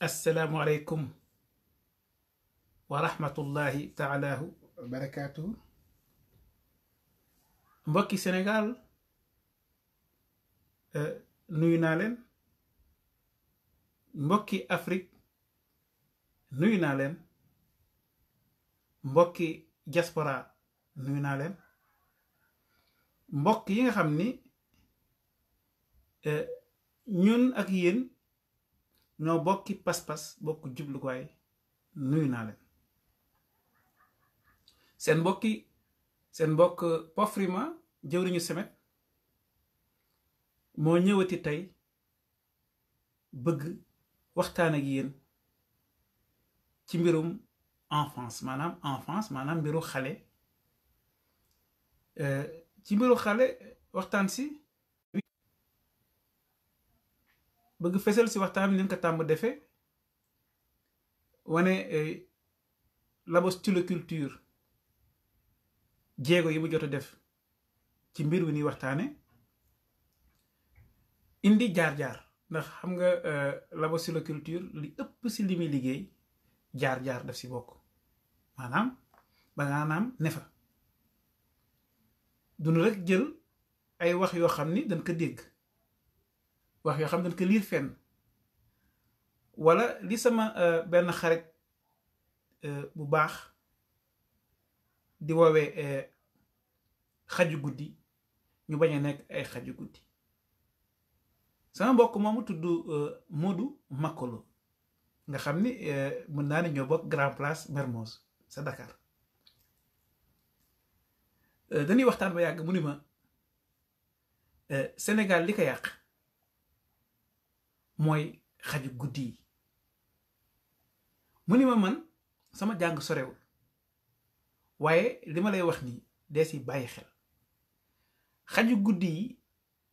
السلام عليكم ورحمة الله تعالى وبركاته. mbokki Sénégal nuyu naa leen, mbokki Afrique nuyu naa leen, mbokki diaspora nuyu naa leen, mbokk yi nga xam ni ñun ak yéen ñoo bokki pas-pas bokk jubluwaay nuyu naa leen. seen mbokk Pofrima jëwriñu Semet moo ñëwati tey bëgg waxtaan ak yéen ci mbirum enfance maanaam mbiru xale, ci mbiru xale waxtaan si bëgg fesal si waxtaan bi leen ko tàmm defee wane Labo Styloculture jéego yi mu jot a def ci mbir wi ni waxtaane indi jaar-jaar ndax xam nga Labo Styloculture li ëpp si li muy liggéey jaar-jaar daf si bokk, maanaam ba nga naam ne fa duñu rek jël ay wax yoo xam ni dañ ko dégg, wax yoo xam dañ ko liir fenn, wala li sama benn xarit bu baax di woowee xaju guddi ñu bañ a nekk ay xaju guddi. sama mbokk moomu tudd Modou Makolo nga xam ni mën naa ne ñoo bokk Grand Place Mermoz sa Dakar. dañuy waxtaan ba yàgg mu ni ma Sénégal li ko yàq mooy xaju guddi yi. mu ni ma man sama jàng sorewul waaye li ma lay wax nii dee si bàyyi xel, xaju guddi yi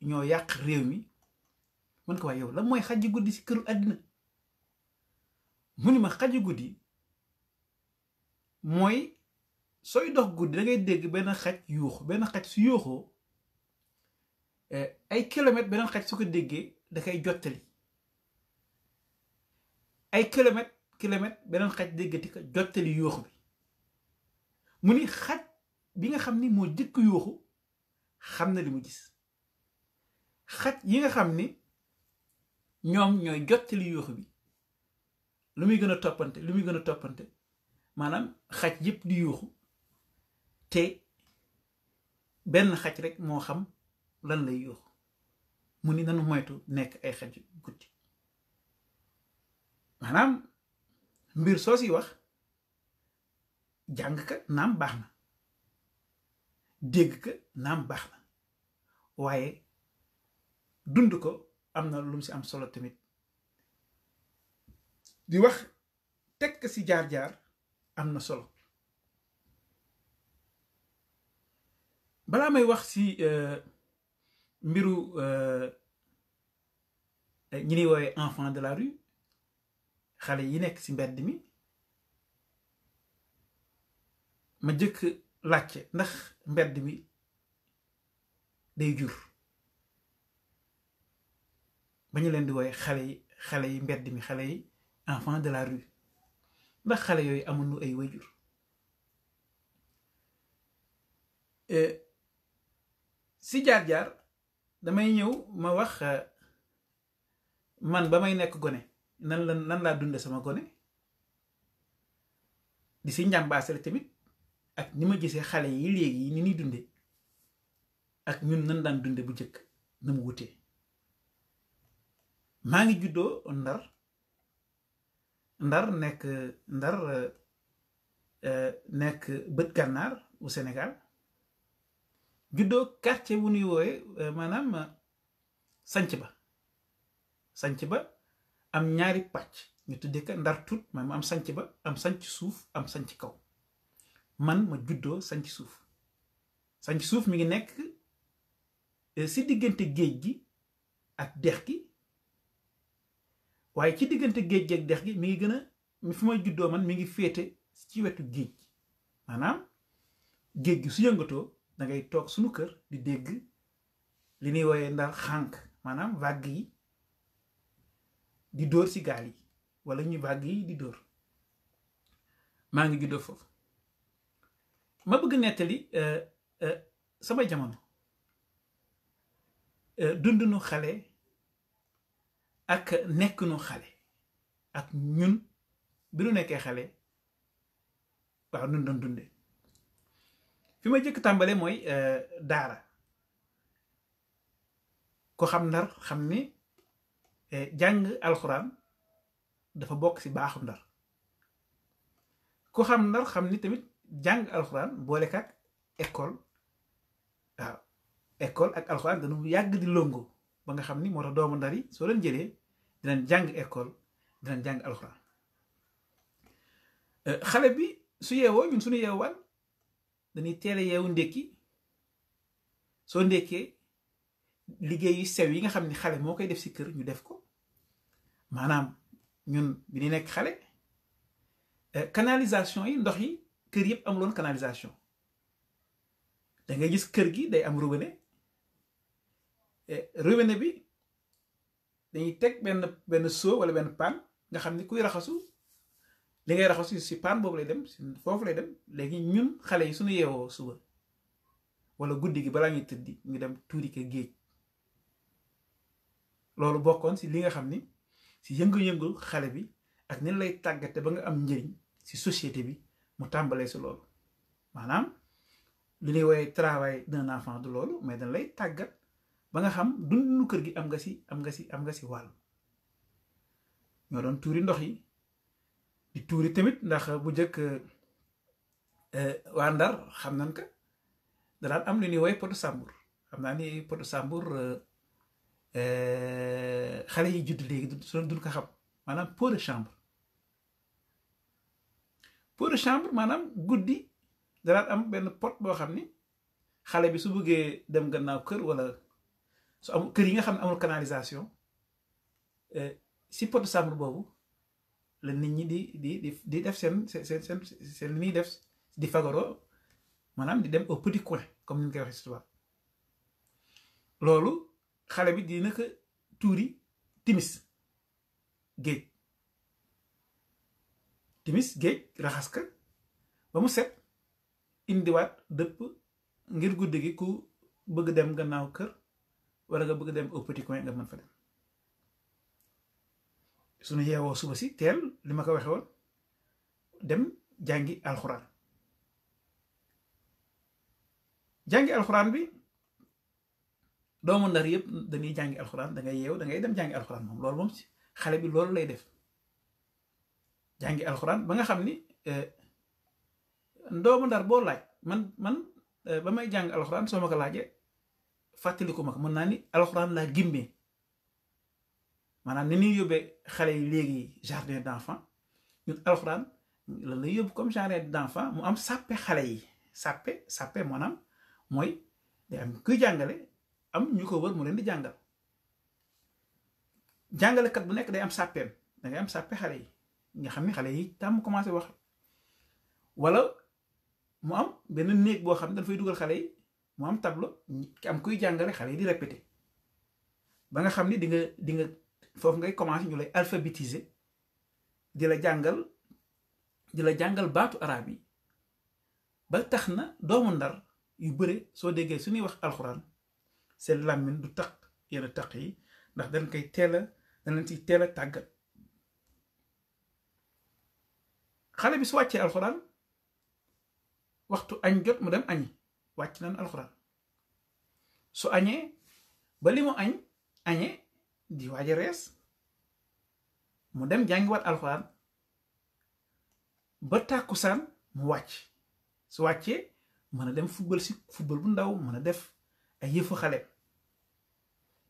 ñoo yàq réew mi. mën ko waaye yow la mooy xaju guddi si këru àddina. mu ni ma xaju guddi mooy sooy dox guddi da ngay dégg benn xaj yuux, benn xaj su yuuxoo ay kilomètres beneen xaj su ko déggee da koy jottali, ay kilomètre beneen xaj déggati ko jottali yuuxu bi. mu ni xaj bi nga xam ni moo jëkk yuuxu xam na li mu gis, xaj yi nga xam ni ñoom ñooy jottali yuuxu bi lu muy gën a toppante maanaam xaj yépp di yuuxu te benn xaj rek moo xam lan lay yuuxu. mu ni nanu moytu nekk ay xaj guddi. maanaam mbir soo si wax jàng ka naam baax na, dégg ka naam baax na, waaye dund ko am na lu mu si am solo tamit. di wax teg si jaar-jaar am na solo. balaa may wax si mbiru ñi ñuy woowee enfant de la rue, xale yi nekk si mbedd mi, ma jëkk laajte ndax mbedd mi day jur ba ñu leen di wooye xale yi mbedd mi, xale yi enfant de la rue, ndax xale yooyu amuñu ay wayjur. si jaar-jaar damay ñëw ma wax man ba may nekk gone nan laa dunde sama gone, di si njàmbaasale tamit ak ni ma gisee xale yi léegi ni ñuy dunde ak ñun nan daan dunde bu njëkk na mu wutee. maa ngi juddoo ndar nekk bët gànnaar bu Sénégal, juddoo quartier bu ñuy woowe maanaam sanc ba am ñaari pàcc ñu tuddee ko Ndar tut, maanaam am sanc ba am sanc suuf am sanc kaw. man ma juddoo sanc suuf mi ngi nekk si diggante géej gi ak dex gi, waaye ci diggante géej gi ak dex gi mi ngi gën a fi may juddoo man mi ngi féete ci wetu géej gi. maanaam géej gi su yëngatoo da ngay toog suñu kër di dégg li ñuy wooyee Ndar xànk, maanaam vague yi di dóor si gaal yi. wala ñu vague yi di dóor maa ngi juddoo foofu ma bëgg nettali sama jamono dundunu xale ak nekkunu xale ak ñun bi nu nekkee xale waaw nun doon dunde fi ma jëkk tàmbale mooy daara ko xam Ndar xam ni jàng alxuraan dafa bokk ci baaxu Ndar ko xam Ndar xam ni tamit jàng alxuraan boole ak école waaw école ak alxuraan dañu yàgg di longo ba nga xam ni moo tax doomu Ndar yi soo leen jëlee dinañ jàng école dinañ jàng alxuraan xale bi su yeewoo ñun suñu yeewaan dañuy teel a yeewu ndékki soo ndékkee liggéey yu sew yi nga xam ni xale moo koy def ci kër ñu def ko maanaam ñun bi ñu nekk xale canalisation yi ndox yi kër yëpp amuloon canalisation da ngay gis kër gi day am robinet robinet bi dañuy teg benn seau wala benn paan nga xam ni kuy raxasu li ngay raxasu ci paan boobu lay dem foofu lay dem léegi ñun xale yi suñu yeewoo suba wala guddi gi balaa ñuy tëddi ñu dem tuuri ko géej loolu bokkoon ci li nga xam ni ci yëngu-yëngu xale bi ak ni lay tàggate ba nga am njëriñ ci société bi mu tàmbalee ci loolu maanaam li ñuy woowee travail d'un enfant du loolu mais dañ lay tàggat ba nga xam dundu kër gi am nga ci wàll ñoo doon tuuri ndox yi di tuuri tamit ndax bu njëkk waa Ndar xam nañ ko daan am lu ñuy woowee potu sàmbur xam naa ni potu sàmbur xale yi judd léegi su duñ ko xam maanaam pot de chambre maanaam guddi daan am benn pot boo xam ni xale bi su bëggee dem gannaaw kër wala su amul kër yi nga xam ne amul canalisation si pot de chambre boobu la nit ñi di def seen li ñuy def di fagaroo maanaam di dem au petit coin comme ni ñu koy waxee si tubaab loolu xale bi dina ko tuuri timis géej raxas ka ba mu set indiwaat dëpp ngir guddi gi ku bëgg dem gannaaw kër wala nga bëgg dem au petit coin nga mën fa dem suñu yeewoo suba si teel li ma ko waxee woon dem jàngi alxuraan bi doomu Ndar yëpp dañuy jàngi alxuraan da ngay yeew da ngay dem jàngi alxuraan moom loolu moom si xale bi loolu lay def jàngi alxuraan ba nga xam ni doomu Ndar boo laaj man ba may jàng alxuraan soo ma ko laajee fàttaliku ma ko mën naa ni alxuraan laa gimmee maanaam ni ñuy yóbbee xale yi léegi jardin d'enfant ñun alxuraan lan lay yóbbu comme jardin d'enfant mu am sàppe xale yi sàppe maanaam mooy day am kuy jàngale am ñu ko wër mu leen di jàngal jàngalekat bu nekk day am sàppeem da ngay am sàppe xale yi nga xam ne xale yi tam commencé wax wala mu am benn néeg boo xam ne dañ fay dugal xale yi mu am tableau ki am kuy jàngale xale yi di répété ba nga xam ni di nga foofu ngay commencé ñu lay alphabétiser di la jàngal baatu arab yi ba tax na doomu Ndar yu bëre soo déggee su ñuy wax alxuraan seen làmmiñ du taq yenn taq yi ndax dañ leen ci teel a tàggat xale bi su wàccee alxuraan waxtu añ jot mu dem añi wàcc nañ alxuraan su añee ba li mu añee di waaja rees mu dem jàngiwaat alxuraan ba tàkkusaan mu wàcc su wàccee mën a dem football bu ndaw mën a def ay yëfu xale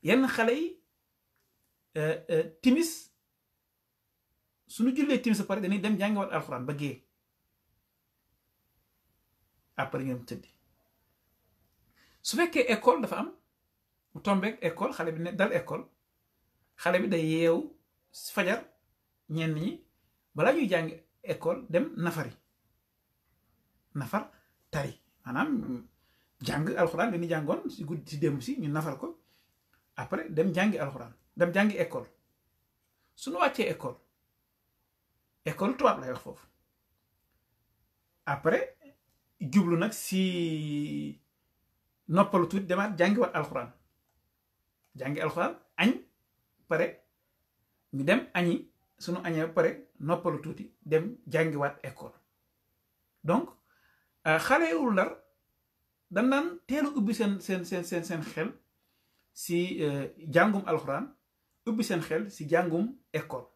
yenn xale yi timis suñu jullee timis a pare dañuy dem jàngiwaat alxuraan ba gée après ngeen tëddi su fekkee école dafa am mu tombeek école xale bi ne dal école xale bi day yeewu fajar ñenn ñi balaa ñuy jàng école dem nafar tari maanaam jàng alxuraan li ñu jàngoon si guddi si démb si ñu nafar ko après dem jàngi alxuraan dem jàngi école suñu wàccee école école tubaab lay wax foofu. après jublu nag si noppalu tuuti demaat jàngiwaat alxuraan jàngi alxuraan añ pare ñu dem añi sunu añee pare noppalu tuuti dem jàngiwaat école. donc xale yu Ndar dañ naan teel a ubbi seen xel si jàngum alxuraan ubbi seen xel si jàngum école.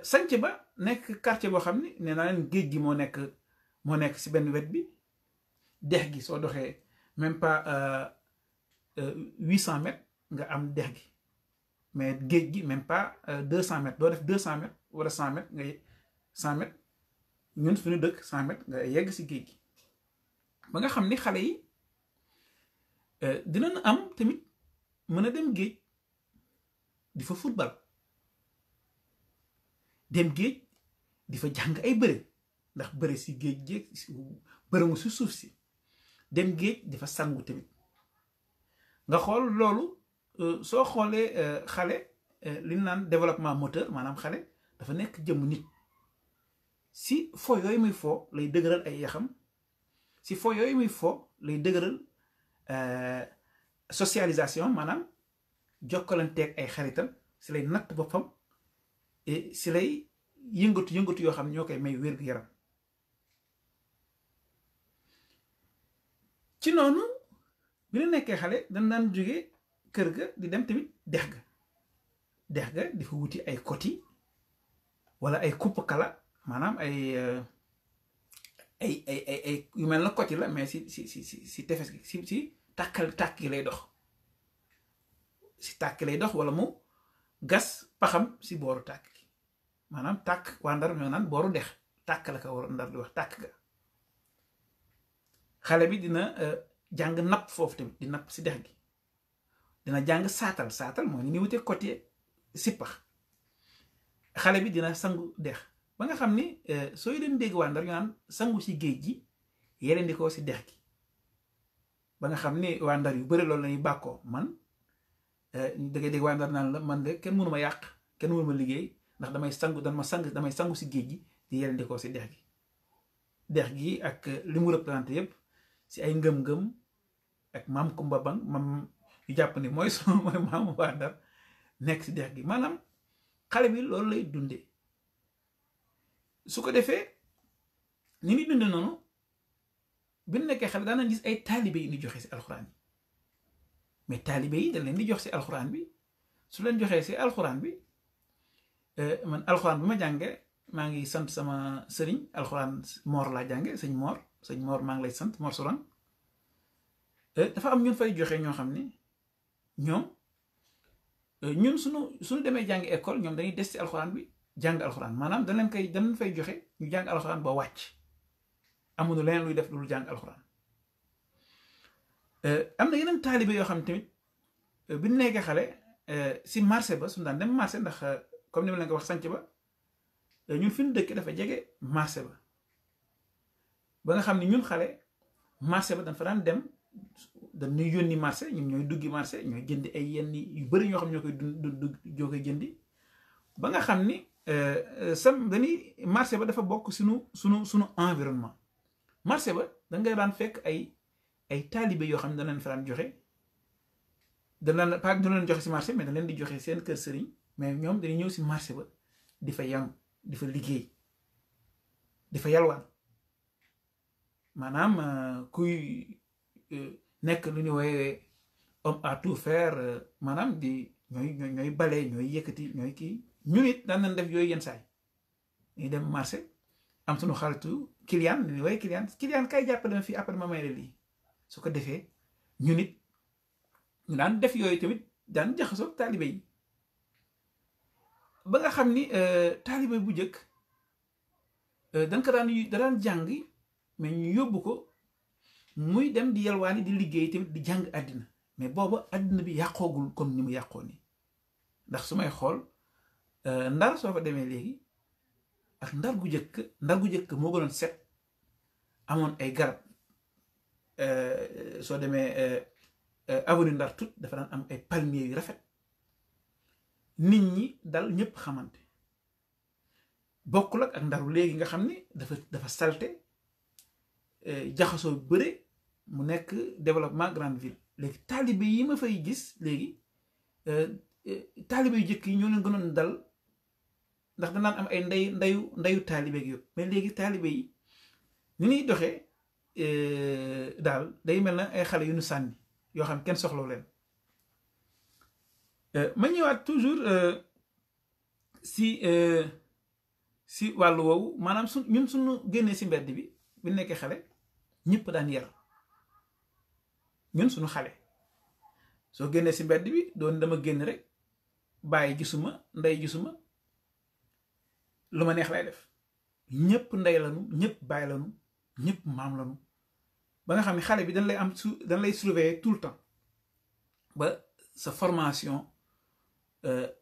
sanc ba nekk quartier boo xam ni nee naa leen géej gi moo nekk si benn wet bi, dex gi soo doxee même pas 800 mètres nga am dex gi, mais géej gi même pas 200 mètres doo def 200 mètres wala 100 mètres nga 100 mètres ñun suñu dëkk 100 mètres nga yegg si géej gi. ba nga xam ni xale yi dinañ am tamit mën a dem géej di fa football, dem géej di fa jàng ay bëre ndax bëre si géej géej bërëngu si suuf si, dem géej di fa sangu tamit. nga xool loolu soo xoolee xale li ñu naan développement moteur, maanaam xale dafa nekk jëmm nit. si fo yooyu muy fo lay dëgëral ay yaxam, si fo yooyu muy fo lay dëgëral socialisation, maanaam jokkalanteeg ay xaritam, si lay natt boppam et si lay yëngatu yoo xam ne ñoo koy may wér-gu-yaram. ci noonu bi ñu nekkee xale dañ daan jóge kër ga di dem tamit dex ga di fa wuti ay koti wala ay kupp kala, maanaam ay yu mel na koti la mais si tefes gi si tàkk gi lay dox, si tàkk lay dox wala mu gas paxam si booru tàkk gi, maanaam tàkk waa Ndar ñoo naan booru dex, tàkk la ko war Ndar di wax, tàkk ga. xale bi dina jàng napp foofu tamit, di napp si dex gi, dina jàng saatal mooy ni wutee côté sippax. xale bi dina sangu dex ba nga xam ni sooy leen dégg waa Ndar ñu naan sangu si géej gi yeneen di ko si dex gi, ba nga xam ni waa Ndar yu bëri loolu lañuy bàkkoo. man da ngay dégg waa Ndar naan la man de kenn mënu ma yàq, kenn mënu ma liggéey ndax damay sangu si géej gi di yeneen di ko si dex gi. dex gi ak li mu représenté yépp si ay ngëm-ngëm ak maam Kumba Bang mam yu jàpp ni mooy maamu waa Ndar nekk si dex gi, maanaam xale bi loolu lay dundee. su ko defee ni ni dunde noonu bi nekkee xale daana gis ay taalibe yi ni joxe si alxuraan bi, mais taalibe yi dañ leen di jox si alxuraan bi. su leen joxee si alxuraan bi man alxuraan bi ma jànge maa ngi sant sama sëriñ alxuraan Mor laa jànge, sëñ Mor maa ngi lay sant, Mor Sourang. dafa am ñun fay joxe ñoo xam ni ñun suñu demee jàngi école ñoom dañuy des ci alxuraan bi jàng alxuraan, maanaam dañ fay joxe ñu jàng alxuraan ba wàcc, amuñu leneen luy def lu jàng alxuraan. am na yeneen taalibe yoo xam ne tamit bi ñu nekkee xale si marché ba suñu daan dem marché, ndax comme ni ma leen ko wax sanc ba ñun fi ñu dëkk dafa jege marché ba nga xam ne ñun xale marché ba dañ fa daan dem, dañuy yónni marché, ñun ñooy duggi marché, ñooy jëndi ay yenn yu bëri ñoo xam ñoo koy jëndi. ba nga xam ni dañuy marché ba dafa bokk sunu environnement. marché ba da nga daan fekk ay taalibe yoo xam ne dana leen fa daan joxe, dana pas du leen joxe si marché mais da leen di joxe seen kër sëriñ, mais ñoom dañuy ñëw si marché ba di fa yam, di fa liggéey, di fa yalwaan, maanaam kuy nekk lu ñu woowee homme à tout faire, maanaam di ñooy bale, ñooy yëkkati, ñooy kii. ñu nit daan nañ def yooyu yenn saay ñuy dem marché am suñu xaritu client ni woowee client kay jàppale ma fii après ma may la lii. su ko defee ñu nit ñu daan def yooyu tamit daan jaxasoo taalibe yi ba nga xam ni taalibe bu njëkk dañ ko daan jàng mais ñu yóbbu ko muy dem di yalwaani di liggéey tamit di jàng àddina, mais booba àddina bi yàqoogul comme ni mu yàqoo nii. ndax su may xool Ndar soo fa demee léegi ak Ndar gu njëkk moo gënoon set, amoon ay garab. soo demee avenue Ndar tout dafa daan am ay palmiers yu rafet, nit ñi dal ñëpp xamante, bokkul ak Ndaru léegi nga xam ni dafa salte jaxasoo bëre mu nekk développement grande ville. léegi taalibe yi ma fay gis léegi taalibe yu jëkk yi ñoo leen gënoon dal ndax danaan am ay ndeyu taalibe ak yëpp mais léegi taalibe yi ni ñuy doxee daal day mel na ay xale yu nu sànni yoo xam kenn soxlaw leen. ma ñëwaat toujours si wàllu woowu maanaam ñun suñu génnee si mbedd bi nekkee xale ñëpp daan yar ñun suñu xale soo génnee si mbedd bi doon dama génn rek bàyyi gisuma ndey gisuma lu ma neex lay def ñëpp ndey lanu ñëpp bàyyi lanu ñëpp maam lanu ba nga xam ne xale bi dañ lay surveiller tout le temps ba sa formation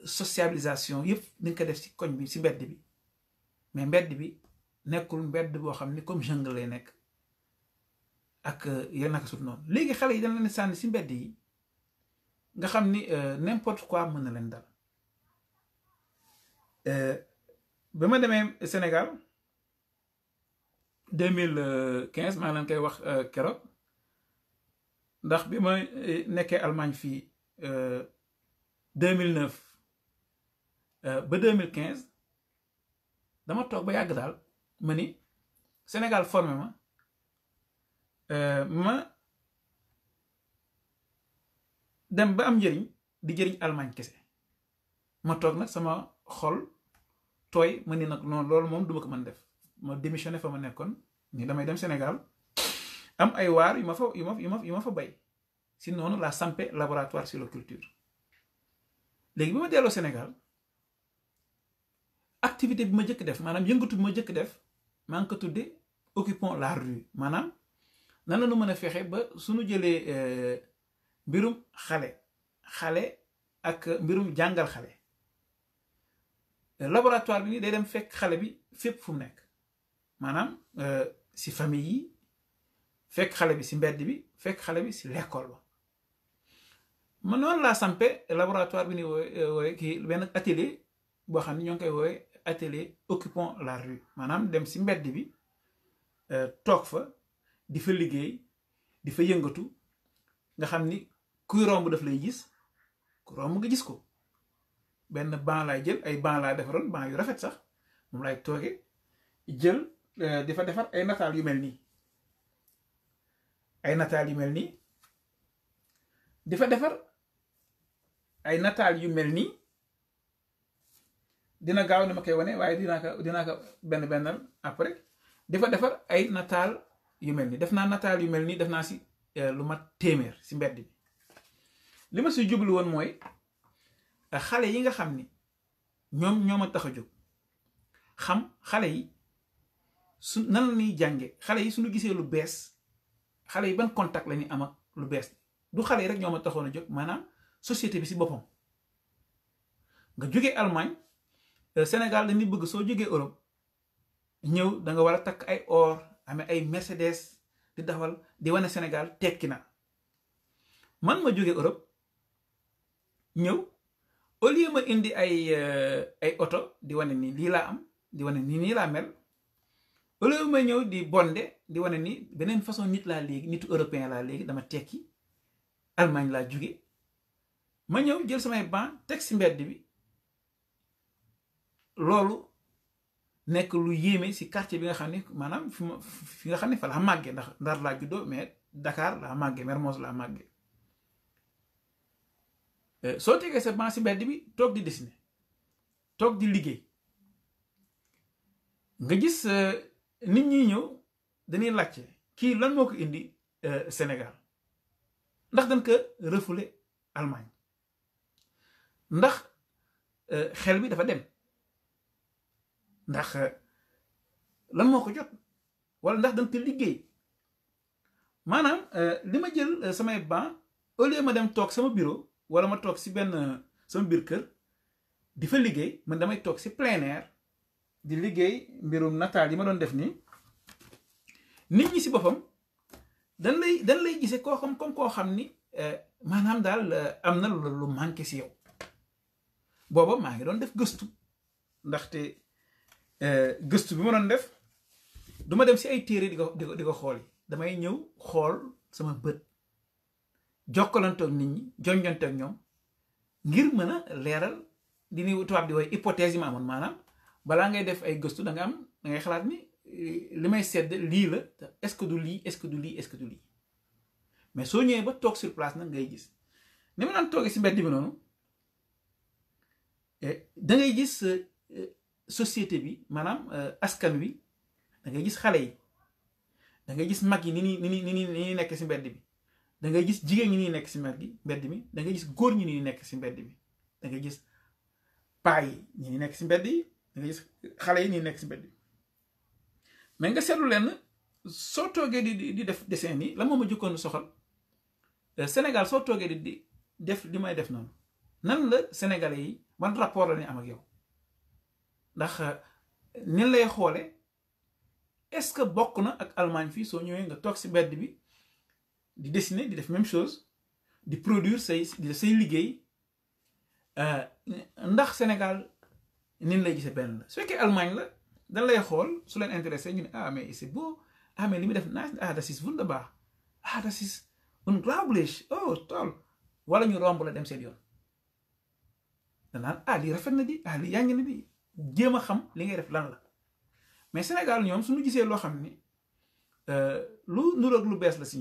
sociabilisation yëpp ni nga ko def si koñ bi si mbedd bi mais mbedd bi nekkul mbedd boo xam ni comme jungle lay nekk ak yenn naka sut noonu. léegi xale yi dañ leen sànni si mbedd yi nga xam ni n'importe quoi mën na leen dal. ba ma demee Sénégal 2015 maa ngi leen koy wax keroog ndax bi ma nekkee Allemagne fii 2009 ba 2015 dama toog ba yàgg daal ma ni Sénégal formé ma dem ba am njëriñ di jëriñ Allemagne kese ma toog nag sama xol tooy ma ni nag noonu loolu moom duma ko mën def ma démissionné fa ma nekkoon ni damay dem Sénégal am ay waar yu ma fa bay si noonu la sampe laboratoire sur la culture. léegi bi ma delloo Sénégal activité bi ma jëkk def maanaam yëngatu bi ma jëkk def maa ngi ko tudde occupons la rue maanaam nan la nu mën a fexe ba suñu jëlee mbirum xale ak mbirum jàngal xale laboratoire bi ni day dem fekk xale bi fépp fu mu nekk maanaam si famille yi fekk xale bi si mbedd bi fekk xale bi si l'école ba man noonu laa sampe laboratoire bi ni wooye kii benn atelier boo xam ne ñoo ngi koy wooye atelier occupons la rue maanaam dem si mbedd bi toog fa di fa liggéey di fa yëngatu nga xam ni kuy romb daf lay gis ku romb nga gis ko benn banc laay jël ay banc laa defaroon banc yu rafet sax moom laay tooge jël di fa defar ay nataal yu mel nii di fa defar ay nataal yu mel nii dina gaaw ni ma koy wane waaye dinaa ko benn après di fa defar ay nataal yu mel nii def naa nataal yu mel nii def naa si lu mat téeméer si mbedd bi li ma si jublu woon mooy xale yi nga xam ni ñoo ma tax a jóg xam xale yi su nan la ñuy jànge xale yi suñu gisee lu bees xale yi ban contact la ñuy am ak lu bees du xale yi rek ñoo ma taxoon a jóg maanaam société bi si boppam nga jógee Allemagne Sénégal dañuy bëgg soo jógee Europe ñëw da nga war a takk ay or amee ay Mercedes di dawal di wane Sénégal tekki na man ma jógee Europe ñëw au lieu ma indi ay oto di wane ni lii laa am di wane ni nii laa mel au lieu ma ñëw di bonde di wane ni beneen façon nit laa léegi nitu européen laa léegi dama tekki Allemagne laa jóge ma ñëw jël samay banc teg si mbedd bi loolu nekk lu yéeme si quartier bi nga xam ne maanaam fi nga xam ne fa laa màggee ndax Ndar laa juddoo mais Dakar laa màggee Mermoz laa màggee soo tegee sa banc si mbedd bi toog di dessiner toog di liggéey nga gis nit ñi ñëw dañuy laajte kii lan moo ko indi Sénégal ndax dañ ko refoulé Allemagne ndax xel bi dafa dem ndax lan moo ko jot wala ndax dañ ko liggéey maanaam li ma jël samay banc au lieu ma dem toog sama bureau wala ma toog si benn sama biir kër di fa liggéey man damay toog si plein air di liggéey mbirum nataal yi ma doon def nii nit ñi si boppam dañ lay gisee koo xam comme koo xam ni maanaam daal am na lu manqué si yow booba maa ngi doon def gëstu ndaxte gëstu bi ma doon def duma dem si ay téere di ko xool damay ñëw xool sama bët jokkalantoog nit ñi jonjonteeg ñoom ngir mën a leeral di ni tubaab di woy hypothèse yi ma amoon maanaam balaa ngay def ay gëstu da ngay xalaat ni li may sedd lii la est-ce que du lii est-ce que du lii est-ce que du lii mais soo ñëwee ba toog sur place nag ngay gis ni ma daan toogee si mbedd bi noonu da ngay gis société bi maanaam askan wi da ngay gis xale yi da ngay gis mag yi ni nekk si mbedd bi da ngay gis jigéen ñi ni nekk si mbedd mi da ngay gis góor ñi ni nekk si mbedd mi da ngay gis paa yi ñi nekk si mbedd yi da ngay gis xale yi ni nekk si mbedd bi mais nga seetlu leen soo toogee di def dessin yi la moom a jukkoon soxal Sénégal soo toogee di def li may def noonu nan la Sénégalais yi ban rapport la ñu am ak yow ndax ni lay xoole est-ce que bokk na ak Allemagne fii soo ñëwee nga toog si mbedd bi di dessiner di def même chose di produire say liggéey ndax Sénégal nin lay gisee benn la su fekkee Allemagne la dañ lay xool su leen intéressé ñu ne ah mais c'est beau ah mais li muy def nice ah das ist wunderbar ah das ist unglaublich oh toll wala ñu romb la dem seen yoon danaan ah lii rafet na di ah lii yàngi na di jéem a xam li ngay def lan la mais Sénégal ñoom suñu gisee loo xam ni lu nuroog lu bees la si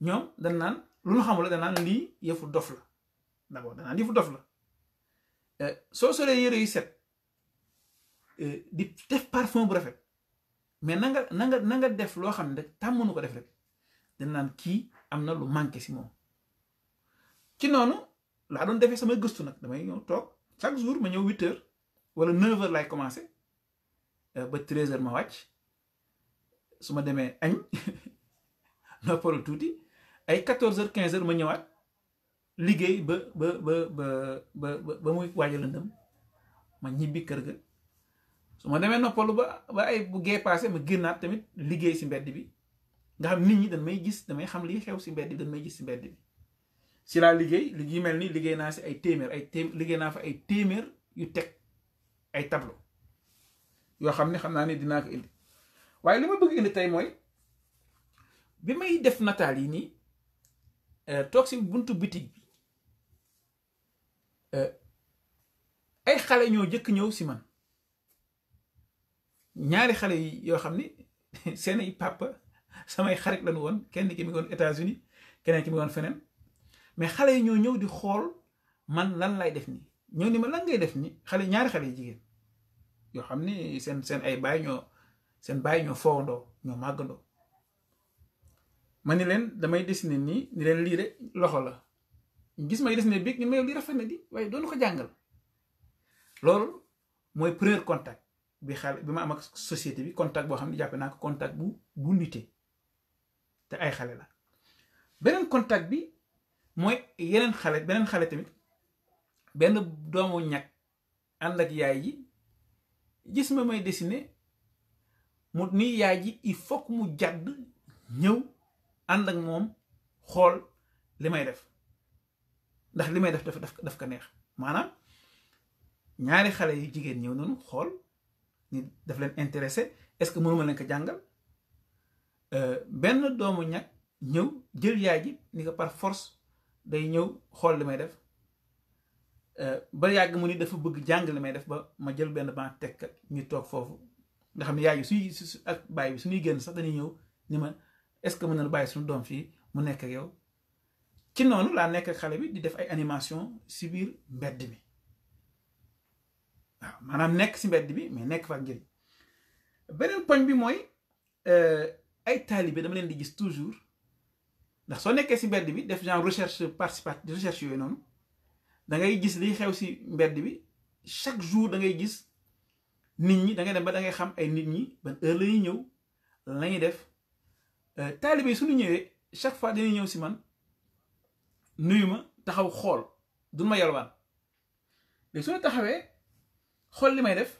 ñoom dañ naan lu ñu xamul la dañ naan lii yëfu dof la d'abord dañ naan yëfu dof la soo solee yére yu set di def parfum bu rafet mais na nga def loo xam ne rek tàmmunu ko def rek dañ naan kii am na lu manqué si moom ci noonu laa doon defee samay gëstu nag damay ñëw toog chaque jour ma ñëw 8h wala 9h lay commencé ba 13h ma wàcc su ma demee añ noppalu tuuti ay 14h 15h ma ñëwaat liggéey ba muy waaj a lëndëm ma ñibbi kër ga su ma demee noppalu ba ay bu gee passé ma génnaat tamit liggéey si mbedd bi nga xam nit ñi dañ may gis damay xam lii xew si mbedd bi dañ may gis si mbedd bi si laa liggéey mel ni liggéey naa si ay téeméer liggéey naa fa ay téeméer yu teg ay tableau yoo xam ne xam naa ne dinaa ko indi waaye li ma bëgg indi tey mooy bi may def nataal yi nii toog si buntu bitig bi ay xale ñoo jëkk ñëw si man ñaari xale yi yoo xam ni seen ay papa samay xarit lañu woon kenn ki mi ngi woon États-Unis keneen ki mi ngi woon feneen mais xale yi ñoo ñëw di xool man lan lay def nii ñëw ni ma lan ngay def nii ñaari xale yi jigéen yoo xam ni seen ay baay ñoo foowandoo ñoo màggandoo ma ni leen damay dessiner nii ni leen lii de loxo la gis may dessiner bi ñu may lii rafet na di waaye doonu ko jàngal loolu mooy premier contact bi ma am ak société bi contact boo xam ne jàppe naa ko contact bu nite te ay xale la beneen contact bi mooy beneen xale tamit benn doomu ñag ànd ak yaay ji gis ma may dessiner mu ni yaay ji il faut que mu jàdd ñëw ànd ak moom xool li may def ndax li may def daf ko neex maanaam ñaari xale yu jigéen ñëw noonu xool ni daf leen intéressé est-ce que mënuma leen ko jàngal benn doomu ñag ñëw jël yaay ji ni ko par force day ñëw xool li may def ba yàgg mu ni dafa bëgg jàng li may def ba ma jël benn ban tekk ñu toog foofu nga xam ne yaay ji suy ak baay bi suñuy génn sax dañuy ñëw ni ma est-ce que mën na bàyyi suñu doom fii mu nekk ak yow ci noonu laa nekk ak xale bi di def ay animation si biir mbedd mi waaw maanaam nekk si mbedd bi mais nekk fa ak njëriñ beneen poñ bi mooy ay taalibe dama leen di gis toujours ndax soo nekkee si mbedd bi def genre recherche participative recherche yooyu noonu da ngay gis liy xew si mbedd bi chaque jour da ngay gis nit ñi da ngay dem ba da ngay xam ay nit ñi ban heure la ñuy ñëw la ñuy def taalibe yi suñu ñëwee chaque fois dañuy ñëw si man nuyu ma taxaw xool duñ ma yalwaan léegi su ma taxawee xool li may def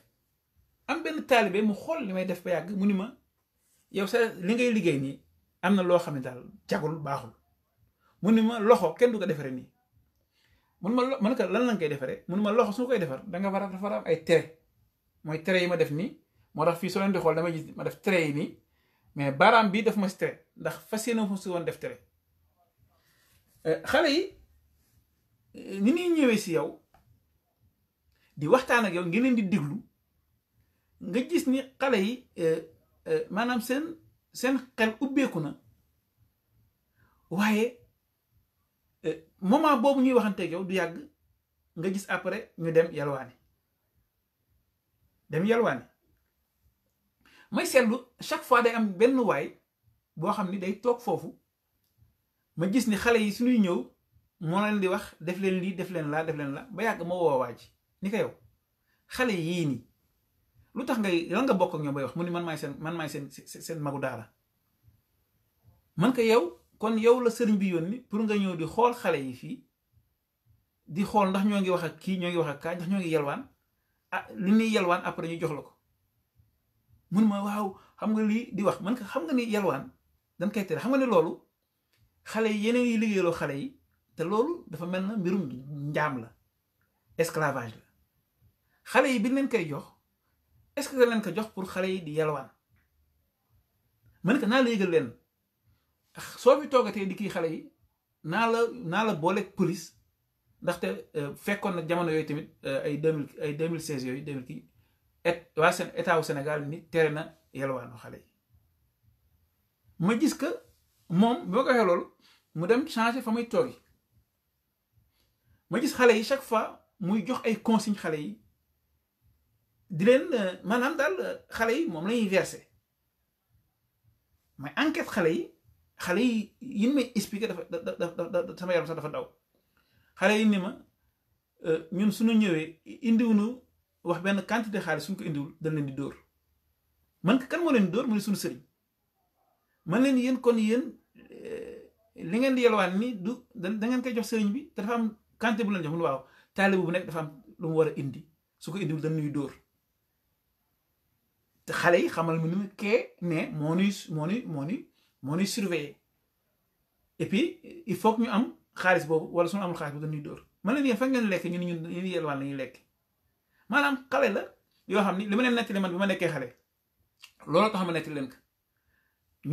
am benn taalibe mu xool li may def ba yàgg mu ni ma yow sa li ngay liggéey nii am na loo xam ne daal jagul baaxul mu ni ma loxo kenn du ko defaree nii mun ma ko lan lañ koy defaree mun ma loxo su ma koy defar da nga war a am ay tere mooy trait yi ma def nii moo tax fii soo leen di xool dama gis ma def trait yi nii mais baaraam bii daf ma si trait ndax fas yéene ma si woon def trait xale yi ni ñuy ñëwee si yow di waxtaan ak yow ngi leen di déglu nga gis ni xale yi maanaam seen xel ubbeeku na waaye moment boobu ñuy waxanteeg yow du yàgg nga gis après ñu dem yalwaani may seetlu chaque fois day am benn waay boo xam ni day toog foofu ma gis ni xale yi suñuy ñëw moo leen di wax def leen lii def leen laa ba yàgg ma woo waa ji ni ko yow xale yii nii lu tax ngay lan nga bokk ak ñoom bay wax mu ni man maay seen magu daara man ko yow kon yow la sëriñ bi yónni pour nga ñëw di xool xale yi fii di xool ndax ñoo ngi wax ak kii ñoo ngi wax ak kaa ndax ñoo ngi yalwaan li ñuy yalwaan après ñu jox la ko mun ma waaw xam nga lii di wax man ko xam nga ni yalwaan dañ koy tere xam nga ni loolu xale yi yeneen yi liggéeyaloo xale yi te loolu dafa mel na mbirum njaam la esclavage la xale yi bi leen koy jox est-ce que leen ko jox pour xale yi di yalwaan man ko naa la yëgal leen soo fi toogatee di kii xale yi naa la booleeg police ndaxte fekkoon na jamono yooyu tamit ay 2016 yooyu 2000 kii waa seen état wu Sénégal ni tere na yalwaanu xale yi ma gis que moom bi ma ko waxee loolu mu dem changer fa muy toogi ma gis xale yi chaque fois muy jox ay consigne xale yi di leen maanaam daal xale yi moom la ñuy verser may enquête xale yi yi may expliquer dafa sama yaram sax dafa daw xale yi ni ma ñun suñu ñëwee indiwuñu wax benn quantité xaalis suñ ko indiwul dañ leen di dóor man kan moo leen di dóor mu ne suñu sëriñ man leen yéen kon yéen li ngeen di yalwaan ni du da ngeen koy jox sëriñ bi te dafa am quantité bu leen jox mu ne waaw taalibe bu nekk dafa am lu mu war a indi su ko indiwul dañ ñuy dóor te xale yi xamal mu ni ma kee ne moo nuy surveiller et puis il faut que ñu am xaalis boobu wala suñu amul xaalis boobu dañuy dóor man leen yéen fa ngeen lekk ñun yelwaan la ñuy lekk maanaam xale la yoo xam ni li ma leen nettali man bi ma nekkee xale loolu tax ma nettali leen ko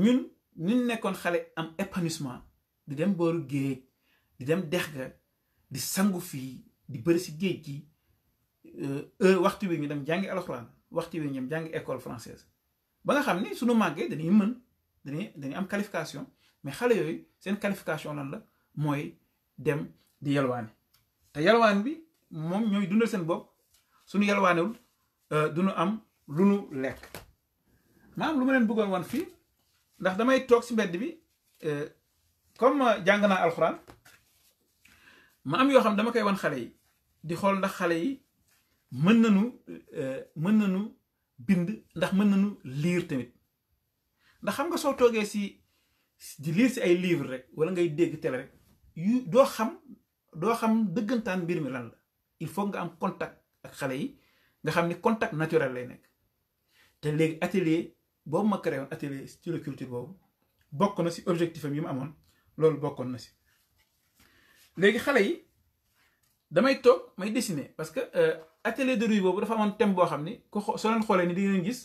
ñun ñu nekkoon xale am épanouissement di dem booru géej di dem dex ga di sangu fii di bëri si géej gi waxtu bi ñu dem jàngi alxuraan waxtu bi ñu dem jàngi école française ba nga xam ni suñu màggee dañuy mën dañuy am qualification mais xale yooyu seen qualification lan la mooy dem di yalwaani te yalwaan bi moom ñooy dundal seen bopp suñu yalwaanewul duñu am lu nu lekk maanaam lu ma leen bëggoon wan fii ndax damay toog si mbedd bi comme jàng naa alxuraan ma am yoo xam dama koy wan xale yi di xool ndax xale yi mën nañu bind ndax mën nañu lire tamit ndax xam nga soo toogee si di lire si ay livre rek wala ngay dégg télé rek yu doo xam dëggantaan mbir mi lan la il faut nga am contact ak xale yi nga xam ni contact naturel lay nekk te léegi atelier boobu ma créé woon atelier styloculture boobu bokk na si objectif am yi mu amoon loolu bokkoon na si léegi xale yi damay toog may dessiner parce que atelier de rue boobu dafa amoon thème boo xam ni ko soo leen xoolee ni di ngeen gis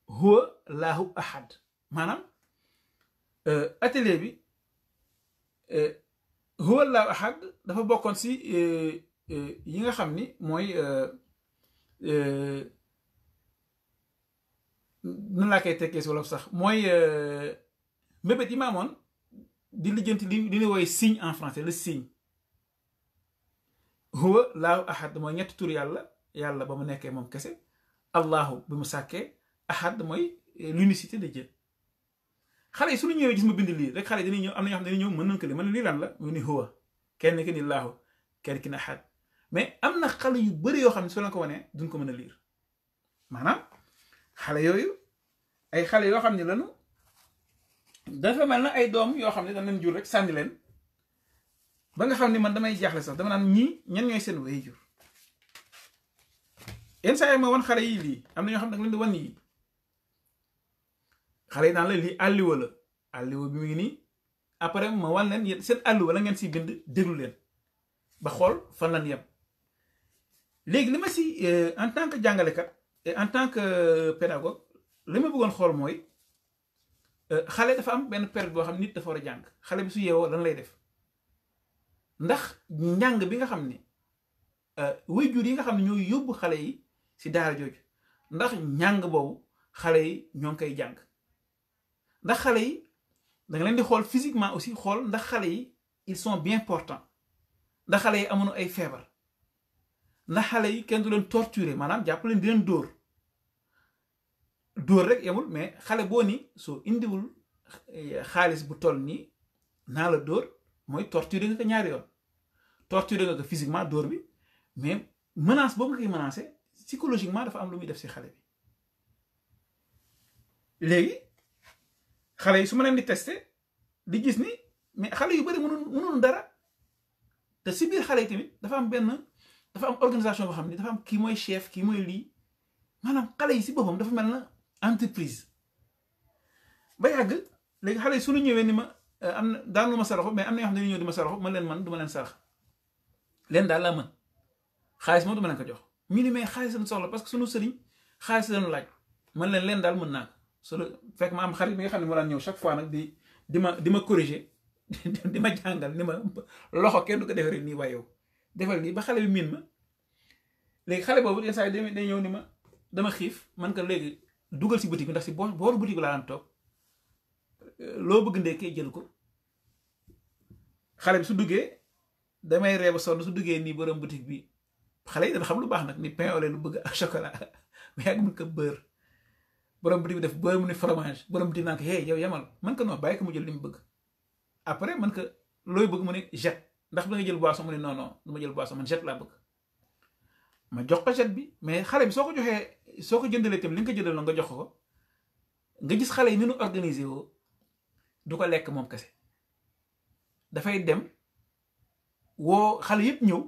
huwa laahu ahad maanaam atelier bi huwa laahu ahad dafa bokkoon si yi nga xam ni mooy nan laa koy tekkee si wolof sax mooy mbébét yi ma amoon di lijjanti li ñuy woowee signe en français le signe huwa laahu ahad mooy ñetti tur yàlla ba mu nekkee moom kese allahu bi mu sàkkee ahad mooy l'unicité de Dieu xale yi suñu ñëwee gis ma bind lii rek xale yi dañuy ñëw am na ñoo xam ne dañuy ñëw mën nañ ko li mën lii lan la mu ni huwa kenn ki ni laahu kenn ki ni ahad mais am na xale yu bëri yoo xam ne soo leen ko wanee duñ ko mën a liir maanaam xale yooyu ay xale yoo xam ne lanu dafa mel na ay doom yoo xam ne dañ leen jur rek sànni leen ba nga xam ne man damay jaaxle sax dama naan ñii ñan ñooy seen way jur yenn saa yi ma wan xale yi lii am na ñoo xam ne da nga leen di wan yi xale yi naan la lii àlliwa la àlliwa bi mu ngi nii après ma wan leen yéen seen àlliwa la ngeen si bind déglu leen ba xool fan lan yem léegi li ma si en tant que jàngalekat et en tant que pédagogue li ma bëggoon xool mooy xale dafa am benn période boo xam nit dafa war a jàng xale bi su yeewoo lan lay def ndax njàng bi nga xam ne waajur yi nga xam ne ñooy yóbbu xale yi si daara jooju ndax njàng boobu xale yi ñoo ngi koy jàng ndax xale yi da nga leen di xool physiquement aussi xool ndax xale yi ils sont bien portants ndax xale yi amuñu ay feebar ndax xale yi kenn du leen torturer maanaam jàpp leen di leen dóor rek yamul mais xale boo ni soo indiwul xaalis bu toll nii naa la dóor mooy torturer nga ko ñaari yoon torturer nga ko physiquement dóor bi mais menace boobu nga koy menacer psychologiquement dafa am lu muy def si xale bi léegi xale yi su ma leen di tester di gis ni mais xale yu bëri mënul dara te si biir xale yi tamit dafa am organisation boo xam ne dafa am kii mooy chef kii mooy lii maanaam xale yi si boppam dafa mel na entreprise ba yàgg léegi xale yi su ñu ñëwee ni ma am na daan lu ma saraxu mais am na yoo xam ne dañuy ñëw di ma saraxu man leen man du ma leen sarax leen daal laa mën xaalis moom du ma leen ko jox ñu ni mais xaalis lañ soxla parce que sunu sëriñ xaalis lañu laaj man leen daal mën naa ko solo fekk ma am xarit bi nga xam ne moo daan ñëw chaque fois nag di ma corriger di ma jàngal ni ma loxo kenn du ko defee rek nii waaye yow defal nii ba xale bi miin ma léegi xale boobu yenn saa yi day ñëw ni ma dama xiif man ko léegi dugal si boutique bi ndax si booru boutique bi laa daan toog loo bëgg ndekkee jël ko xale bi su duggee damay reeba sonn su duggee nii borom boutique bi xale yi dafa xam lu baax nag ni pain au lait lu bëgg ak chocolat mais ak mun ko beurre borom boutique bi def beurre mu ni fromage borom boutique naan ko hey yow yamal man ko non bàyyi ko mu jël li mu bëgg après man ko looy bëgg mu ne jet ndax ba nga jël boisson mu ne non du ma jël boisson man jet laa bëgg ma jox ko jet bi mais xale bi soo ko joxee soo ko jëndalee tam li nga ko jëndal nga jox ko nga gis xale yi ni ñu organiser woo du ko lekk moom kese dafay dem woo xale yëpp ñëw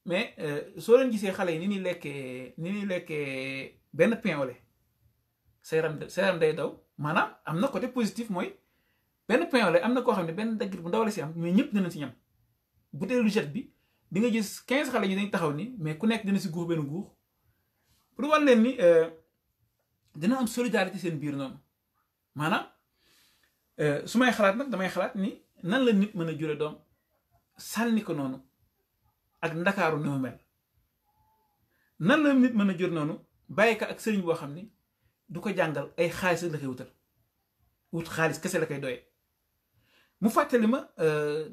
mais soo leen gisee xale yi ni ñuy lekkee benn pain au lait sa yaram day daw maanaam am na côté positif mooy benn pain au lait am na koo xam ne benn daggit bu ndaw la si am mais ñëpp dinañ si ñam butéelu jet bi di nga gis 15 xale yi dañ taxaw ni mais ku nekk dina si guux benn guux pour wan leen ni dina am solidarité seen biir noonu maanaam su may xalaat nag damay xalaat ni nan la nit mën a jure doom sànni ko noonu ak ndakaaru ni mu mel nan la nit mën a jur noonu bàyyi ko ak sëriñ boo xam ni du ko jàngal ay xaalis la koy wutal wut xaalis kese la koy doyee mu fàttali ma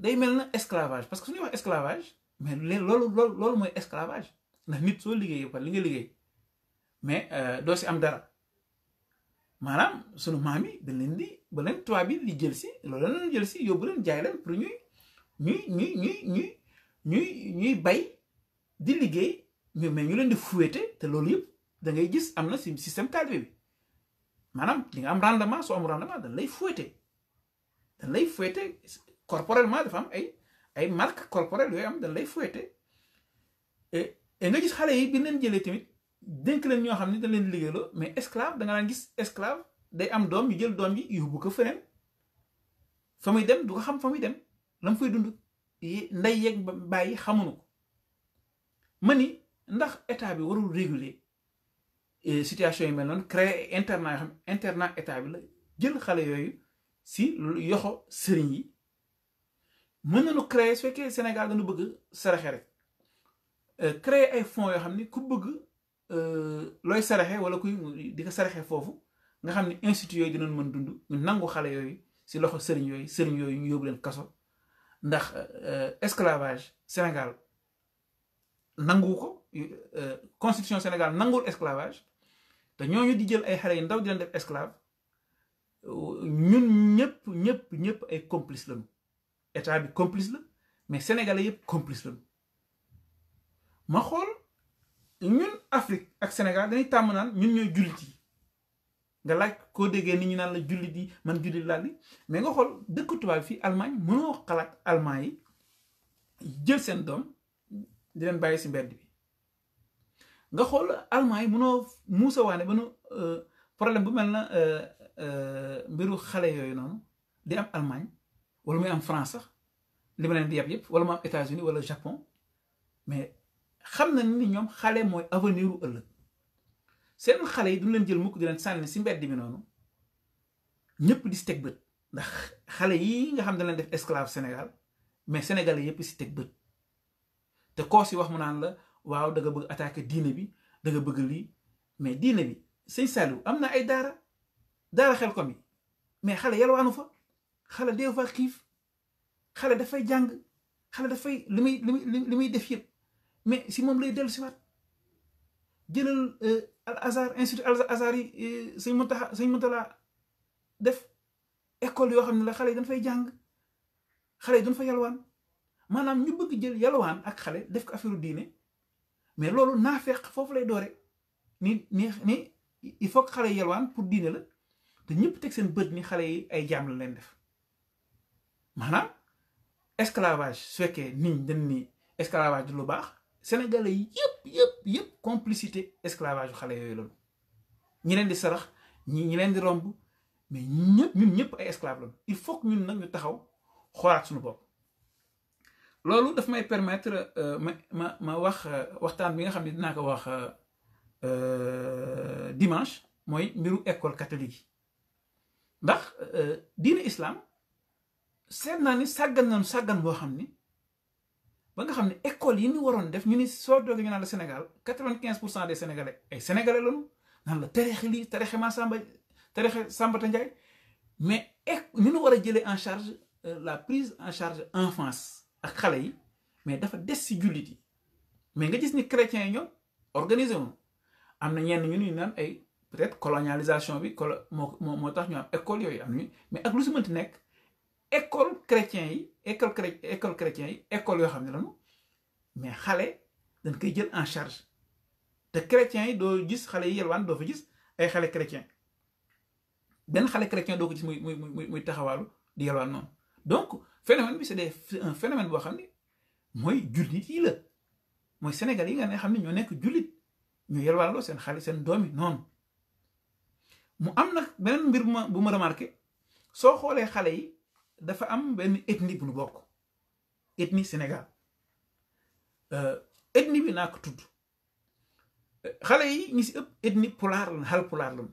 day mel na esclavage parce que su ñuy wax esclavage mais loolu mooy esclavage ndax nit soo liggéeyee par li nga liggéey mais doo si am dara maanaam sunu maam yi dañ leen di ba leen tubaab bi di jël si loolu la leen jël si yóbbu leen jaay leen pour ñuy bay di liggéey mais ñu leen di fouetter te loolu yëpp da ngay gis am na si système taalibe bi maanaam di nga am rendement soo am rendement dañ lay fouetter corporellement dafa am ay marque corporelle yooyu am dañ lay fouetter et nga gis xale yi bi leen jëlee tamit dénk leen ñoo xam ne dañ leen di liggéeyloo mais esclave da nga daan gis esclave day am doom ñu jël doom ji yóbbu ko feneen fa muy dem du ko xam fa muy dem la mu fay dund nday yeeg bàyyi xamuñu ko ma ni ndax état bi warul réguler situation yi mel noonu créer internat yoo xam internat état bi la jël xale yooyu si yoxo sëriñ yi mën nañu créer su fekkee Sénégal dañu bëgg saraxe rek créer ay fonds yoo xam ni ku bëgg looy saraxe wala kuy di ko saraxe foofu nga xam ni institut yooyu dinañ mën dund ñu nangu xale yooyu si loxo sëriñ yooyu ñu yóbbu leen kaso ndax esclavage Sénégal nangu ko constitution Sénégal nangul esclavage te ñooñu di jël ay xale yu ndaw di leen def esclave ñun ñëpp ay complice lañu état bi complice la mais sénégalais yëpp complice lañu ma xool ñun Afrique ak Sénégal dañuy tàmm naan ñun ñooy jullit yi nga laaj koo déggee nit ñi naan la jullit yi man jullit laa li mais nga xool dëkk tubaab fii Allemagne mënoo xalaat allemand yi jël seen doom di leen bàyyi si mbedd bi nga xool allemand yi mënoo muusa waane ba nu problème bu mel na mbiru xale yooyu noonu di am Allemagne wala muy am France sax li ma leen di yab yëpp wala mu am États-Unis wala Japon mais xam na ni ñoom xale mooy avenir u ëllëg seen xale yi duñ leen jël mukk di leen sànni si mbedd mi noonu ñëpp di si teg bët ndax xale yi nga xam ne leen def esclave Sénégal mais sénégalais yëpp si teg bët te koo si wax mu naan la waaw da nga bëgg attaquer diine bi da nga bëgg lii mais diine bi sëñ Saliou am na ay daara xel ko mi mais xale yalwaanu fa xale dee fa xiif xale dafay jàng xale dafay li muy def yëpp mais si moom lay dellu si waat jëlal al azhar institut al azhar yi sëñ Mountakha def école yoo xam ne la xale yi dañ fay jàng xale yi dañ fa yalwaan maanaam ñu bëgg jël yalwaan ak xale def ko affaire diine mais loolu naafeq foofu lay doore ni il faut que xale yi yalwaan pour diine la te ñëpp teg seen bët ni xale yi ay jaam la leen def maanaam esclavage su fekkee niñ dañ ni esclavage du lu baax sénégalais yi yëpp complicité esclavage yu xale yooyu loolu ñi leen di sarax ñi leen di romb mais ñun ñëpp ay esclave lañu il faut que ñun nag ñu taxaw xoolaat suñu bopp loolu daf may permettre ma wax waxtaan bi nga xam ne dinaa ko wax dimanche mooy mbiru école catholique yi ndax diine islam seet naa ni sàggan boo xam ni ba nga xam ne école yi ñu waroon def ñu ni soo doogee ñu naan la Sénégal 95% des sénégalais ay sénégalais lañu naan la terexe lii terexe terexe Sambata Ndiaye mais ñu war a jëlee en charge la prise en charge enfance ak xale yi mais dafa des si jullit yi mais nga gis ni chrétiens yi ñoom organisé wu am na ñenn ñu naan ay peut-être colonialisation bi moo tax ñu am école yooyu am nañu mais ak lu si mënti nekk école chrétien yi école chrétien yi école yoo xam ne lañu mais xale dañ koy jël en charge te chrétiens yi doo gis xale yi yelwaan doo fa gis ay xale chrétien benn xale chrétien doo ko gis muy taxawaalu di yelwaan noonu donc phénomène bi c'est un phénomène boo xam ne mooy jullit yi la mooy Sénégal yi nga ne xam ne ñoo nekk jullit ñu yelwaanloo seen xale seen doom yi noonu mu am nag beneen mbir bu ma remarqué soo xoolee xale yi dafa am benn ethnie bu nu bokk ethnie Sénégal ethnie bi naa ko tudd xale yi ñi si ëpp ethnie pulaar la Haalpulaar la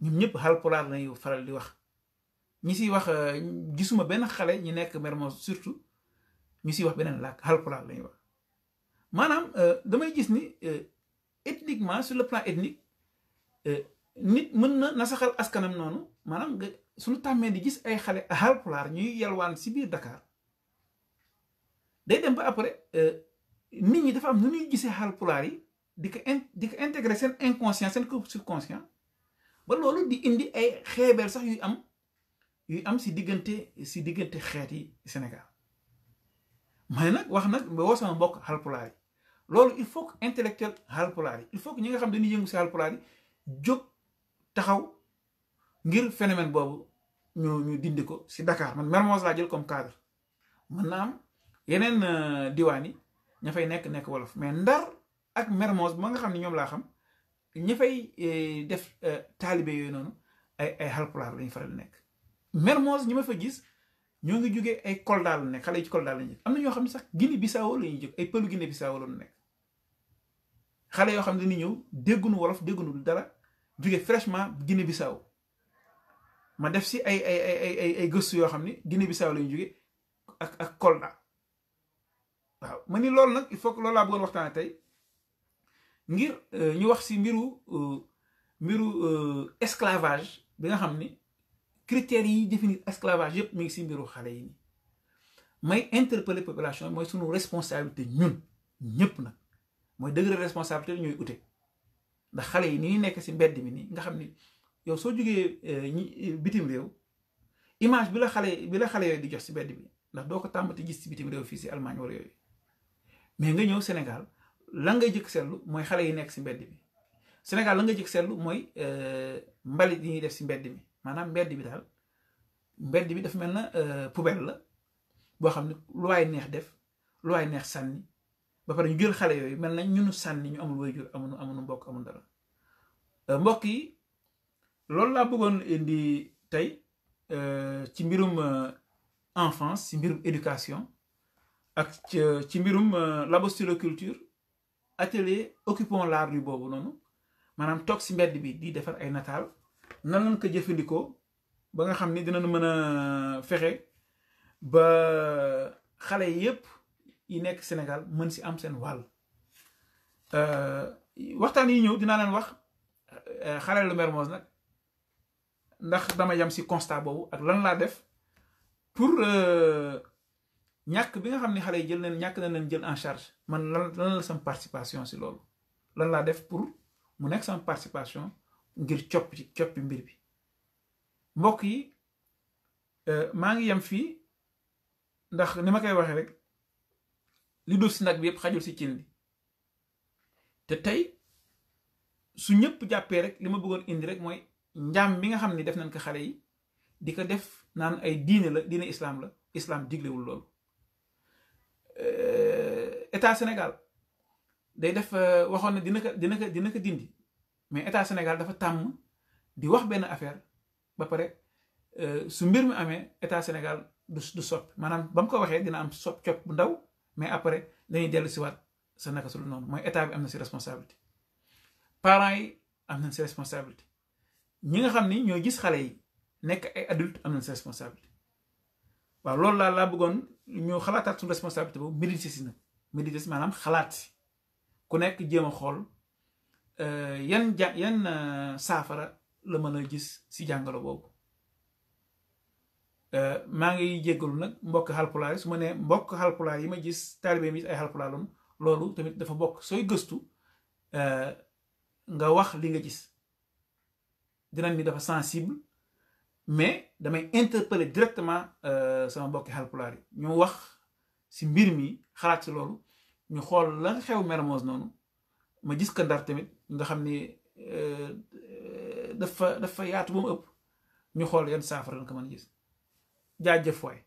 ñun ñëpp Haalpulaar lañuy faral di wax ñi siy wax gisuma benn xale ñi nekk Mermoz surtout ñu siy wax beneen làkk Haalpulaar lañuy wax maanaam damay gis ni ethniquement sur le plan ethnique nit mën na nasaxal askanam noonu maanaam nga suñu tàmmee di gis ay xale Haalpulaar ñuy yalwaan si biir Dakar day dem ba après nit ñi dafa am nu ñuy gisee Haalpulaar yi di ko intégrer seen inconscient seen subconscient ba loolu di indi ay xeebeel sax yuy am si diggante xeet yi Sénégal may nag wax nag ba woo sama mbokk Haalpulaar yi loolu il faut que intellectuel Haalpulaar yi il faut que ñi nga xam dañuy yëngu si Haalpulaar yi jóg taxaw ngir phénomène boobu ñu dindi ko si Dakar man Mermoz laa jël comme cadre mën naa am yeneen diwaan yi ña fay nekk wolof mais Ndar ak Mermoz ba nga xam ne ñoom laa xam ña fay def taalibe yooyu noonu ay Haalpulaar lañu faral di nekk Mermoz ñi ma fa gis ñoo ngi jógee ay Kolda la nekk xale yi ci Kolda lañu am na ñoo xam ne sax Guinée Bissau la ñuy jóg ay pëlu Guinée Bissau la nekk xale yoo xam ne dañuy ñëw déggunu wolof déggunu dara jóge fraîchement Guinée Bissau ma def si ay gëstu yoo xam ne Guinée Bissau la ñu jóge ak Kolda waaw ma ni loolu nag il faut que loolu laa bëggoon waxtaane tey ngir ñu wax si mbiru esclavage bi nga xam ni critères yi définir esclavage yëpp mi ngi si mbiru xale yi nii may interpeller population mooy sunu responsabilité ñun ñëpp nag mooy degré responsabilité ñooy ute ndax xale yi ni ñuy nekk si mbedd mi nii nga xam ni yow soo jógee bitim réew image bi la xale yooyu di jox si mbedd bi ndax doo ko tàmbati gis si bitim réew fii si Allemagne wala yooyu mais nga ñëw Sénégal la ngay jëkk seetlu mooy xale yi nekk si mbedd bi Sénégal la ngay jëkk seetlu mooy mbalit yi ñuy def si mbedd mi maanaam mbedd bi daal mbedd bi dafa mel na poubelle la boo xam ne lu waay neex def lu waay neex sànni ba pare ñu jël xale yooyu mel na ñunu sànni ñu amul waajur amunu mbokk amul dara mbokk yi loolu laa bëggoon indi tey ci mbirum enfance ci mbirum éducation ak ci mbirum labostyroculture atelier occupons la rue boobu noonu maanaam toog si mbedd bi di defar ay nataal nan lañ ko jëfandikoo ba nga xam ni dinañ mën a fexe ba xale yépp yi nekk Sénégal mën si am seen wàll. waxtaan yi ñëw dinaa leen wax xale lu Mermoz nag ndax dama yam si constat boobu ak lan laa def pour ñàkk bi nga xam ne xale yi ñàkk na leen jël en charge man lan la sama participation si loolu lan laa def pour mu nekk sama participation ngir coppi mbir bi. mbokk yi maa ngi yem fii ndax ni ma koy waxee rek li dul si nag bi yëpp xajul si cin li te tey su ñëpp jàppee rek li ma bëggoon indi rek mooy njaam bi nga xam ni def nañ ko xale yi di ko def naan ay diine islam la islam diglewul loolu. état Sénégal day def waxoon ne dina ko dindi mais état Sénégal dafa tàmm di wax benn affaire ba pare su mbir mi amee état Sénégal du soppi maanaam ba mu ko waxee dina am cop bu ndaw mais après dañuy dellu si waat sa naka su noonu mooy état bi am na si responsabilité parents yi am nañ si responsabilité ñi nga xam ni ñoo gis xale yi nekk ay adulte am nañ si responsabilité. waaw loolu laa bëggoon ñu xalaataat suñu responsabilité boobu méditer si nag méditer si maanaam xalaat si ku nekk jéem a xool yan saafara la mën a gis si jàngalo boobu. maa ngi jéggalu nag mbokk Haalpulaar yi su ma nee mbokk Haalpulaar yi ma gis taalibe mi ay Haalpulaar loolu tamit dafa bokk sooy gëstu nga wax li nga gis dinañ ni dafa sensible mais damay interpeller directement sama mbokki Haalpulaar yi ñu wax si mbir mi xalaat si loolu ñu xool la xew Mermoz noonu ma gis ko Ndar tamit nga xam ni dafa yaatu ba mu ëpp ñu xool yan saafara lañ ko mën a gis jaajëf waay